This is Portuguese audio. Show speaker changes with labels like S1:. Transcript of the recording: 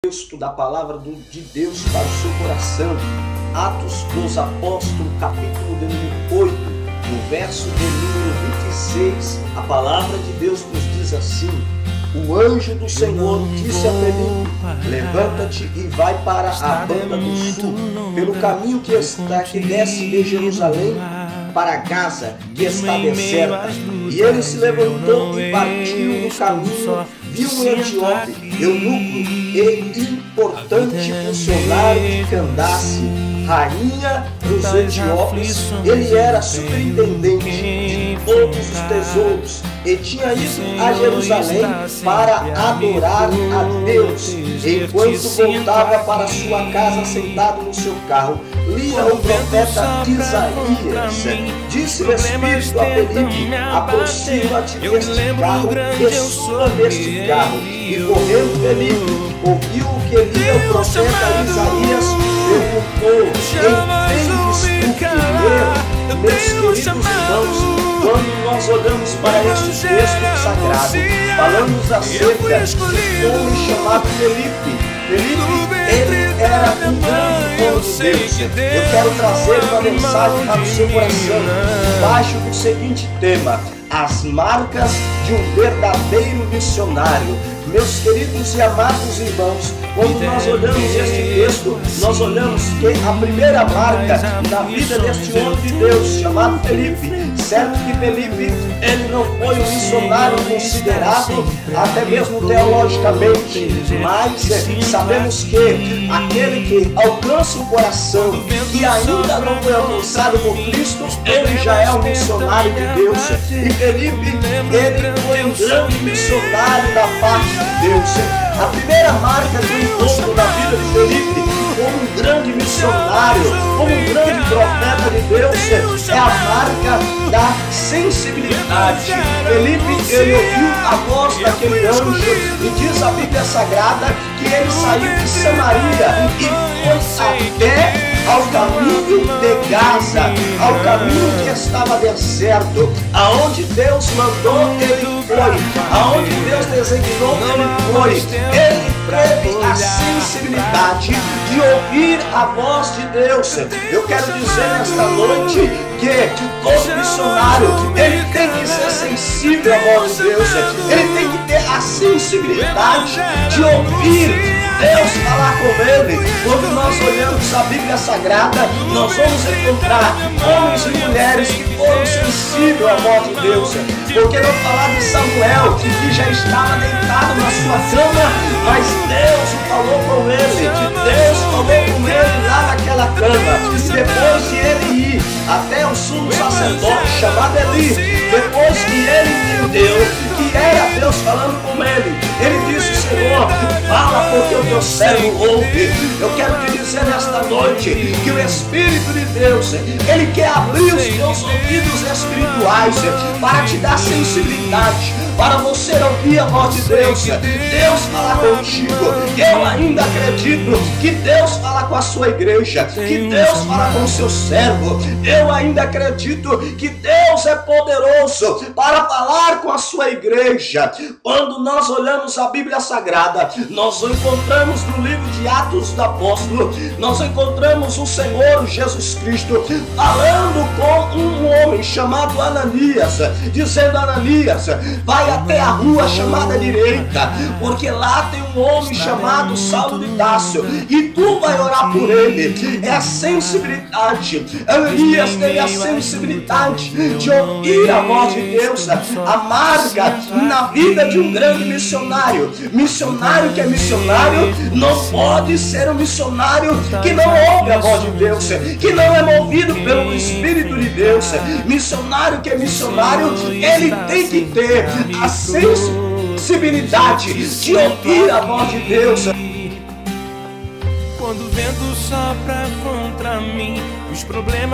S1: Texto da palavra de Deus para o seu coração. Atos dos Apóstolos, capítulo de número 8, no verso de número 26, a palavra de Deus nos diz assim: o anjo do Senhor disse a Felipe: levanta-te e vai para a banda do sul, pelo caminho que desce de Jerusalém para Gaza, que está deserta. E ele se levantou e partiu no caminho. Viu um etíope, eunuco e importante funcionário de Candace, rainha dos etíopes. Ele era superintendente de todos os tesouros e tinha ido a Jerusalém para adorar a Deus. Enquanto voltava para sua casa sentado no seu carro, lia o profeta Isaías. Disse o Espírito a Felipe: aproxima-te deste carro e suba deste carro. E correndo Felipe ouviu o que lia o profeta Isaías, perguntou: entendes o que leu? Meus queridos irmãos, quando nós olhamos para este texto sagrado, falamos acerca de um homem chamado Felipe. Ele era um grande homem de Deus. Eu quero trazer uma mensagem para o seu coração, debaixo do seguinte tema: as marcas de um verdadeiro missionário. Meus queridos e amados irmãos, quando nós olhamos este texto, nós olhamos que a primeira marca na vida deste homem de Deus, chamado Felipe, certo que Felipe, ele não foi um missionário considerado, até mesmo teologicamente, mas sabemos que aquele que alcança o coração e ainda não foi alcançado por Cristo, ele já é um missionário de Deus. E Felipe, ele foi um grande missionário da parte de Deus. A primeira marca do encontro da vida de Felipe, como um grande missionário, como um grande profeta de Deus, é a marca da sensibilidade. Felipe, ele ouviu a voz daquele anjo e diz a Bíblia Sagrada que ele saiu de Samaria e foi até ao caminho de Gaza, ao caminho que estava deserto. Aonde Deus mandou, ele foi. Aonde Deus designou, ele foi. Ele teve a sensibilidade de ouvir a voz de Deus. Eu quero dizer nesta noite que todo missionário, ele tem que ser sensível à voz de Deus. Ele tem que ter a sensibilidade de ouvir Deus falar com ele. Quando nós olhamos a Bíblia Sagrada, nós vamos encontrar homens e mulheres que foram sensíveis à voz de Deus. Porque não falar de Samuel, que já estava deitado na sua cama, mas Deus falou com ele. Deus falou com ele lá naquela cama. E depois de ele ir até o sumo sacerdote chamado Eli, depois que ele entendeu que era Deus falando com ele, ele disse: Senhor, fala porque o teu servo ouve. Eu quero te dizer nesta noite que o Espírito de Deus, ele quer abrir os teus ouvidos espirituais para te dar sensibilidade, para você ouvir a voz de Deus. Deus fala contigo. Eu ainda acredito que Deus fala com a sua igreja, que Deus fala com o seu servo. Eu ainda acredito que Deus é poderoso para falar com a sua igreja. Quando nós olhamos a Bíblia Sagrada, nós encontramos no livro de Atos do Apóstolo, nós encontramos o Senhor Jesus Cristo falando com um homem chamado Ananias, dizendo: Ananias, vai até a rua chamada direita, porque lá tem um homem chamado Saulo de Tarso, e tu vai orar por ele. É a sensibilidade. Ananias teve a sensibilidade de ouvir a voz de Deus. A marca na vida de um grande missionário. Missionário que é missionário não pode ser um missionário que não ouve a voz de Deus, que não é movido pelo Espírito de Deus. Missionário que é missionário, ele tem que ter a sensibilidade de ouvir a voz de Deus.
S2: Quando o vento sopra contra mim, os problemas